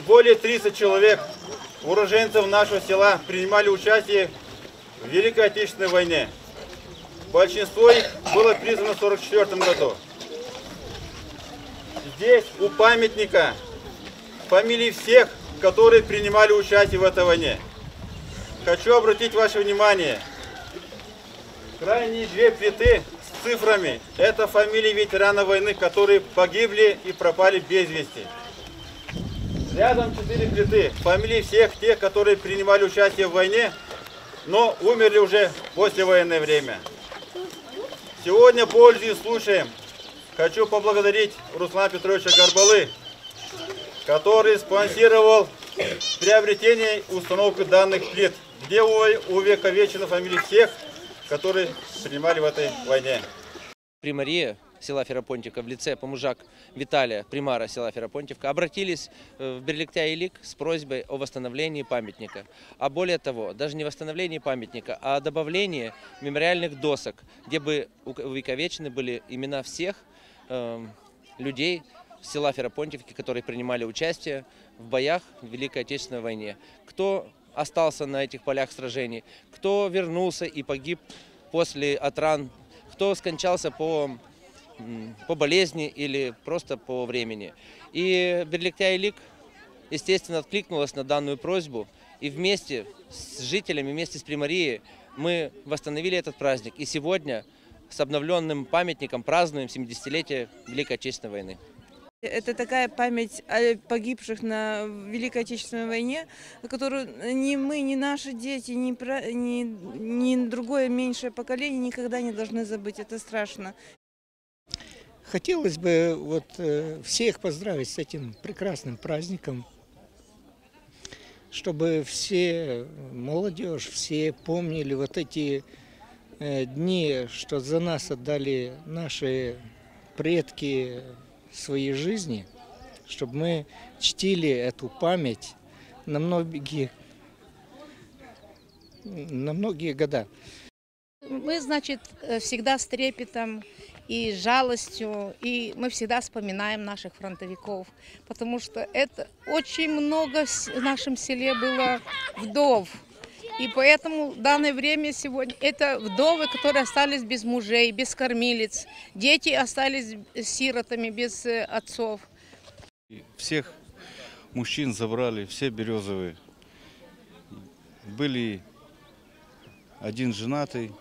более 30 человек, уроженцев нашего села, принимали участие в Великой Отечественной войне. Большинство их было призвано в 1944 году. Здесь у памятника фамилии всех, которые принимали участие в этой войне. Хочу обратить ваше внимание. Крайние две плиты с цифрами – это фамилии ветеранов войны, которые погибли и пропали без вести. Рядом 4 плиты – фамилии всех тех, которые принимали участие в войне, но умерли уже в послевоенное время. Сегодня, пользуясь случаем, хочу поблагодарить Руслана Петровича Горбалы, который спонсировал приобретение и установку данных плит, где увековечены фамилии всех, которые принимали в этой войне. Примария села Ферапонтівка в лице помужак Виталия, примара села Ферапонтівка, обратились в Берликтя-Илик с просьбой о восстановлении памятника. А более того, даже не восстановлении памятника, а добавлении мемориальных досок, где бы увековечены были имена всех людей села Ферапонтівки, которые принимали участие в боях в Великой Отечественной войне. Кто остался на этих полях сражений, кто вернулся и погиб от ран, кто скончался по болезни или просто по времени. И Берликтя-Илик, естественно, откликнулась на данную просьбу, и вместе с жителями, вместе с Примарией мы восстановили этот праздник. И сегодня с обновленным памятником празднуем 70-летие Великой Отечественной войны. Это такая память о погибших на Великой Отечественной войне, которую ни мы, ни наши дети, ни другое меньшее поколение никогда не должны забыть. Это страшно. Хотелось бы всех поздравить с этим прекрасным праздником, чтобы все, молодежь, все помнили вот эти дни, что за нас отдали наши предки своей жизни, чтобы мы чтили эту память на многие года. Мы, значит, всегда с трепетом и жалостью, и мы всегда вспоминаем наших фронтовиков, потому что это очень много в нашем селе было вдов. И поэтому в данное время сегодня это вдовы, которые остались без мужей, без кормилиц. Дети остались сиротами, без отцов. Всех мужчин забрали, все березовые. Были один женатый,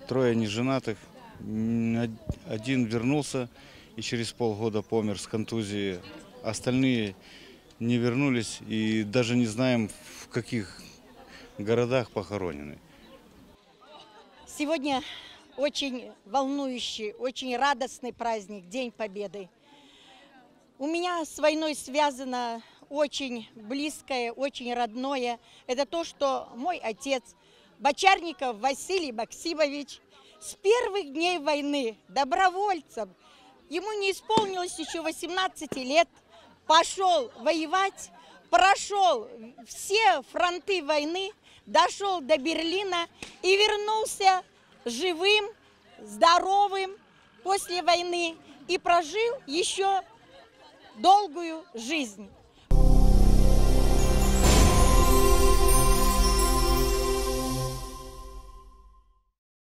трое неженатых. Один вернулся и через полгода помер с контузией. Остальные не вернулись и даже не знаем, в каких городах похоронены. Сегодня очень волнующий, очень радостный праздник, День Победы. У меня с войной связано очень близкое, очень родное. Это то, что мой отец, Бочарников Василий Максимович, с первых дней войны добровольцем, ему не исполнилось еще 18 лет, пошел воевать, прошел все фронты войны, дошел до Берлина и вернулся живым, здоровым после войны и прожил еще долгую жизнь.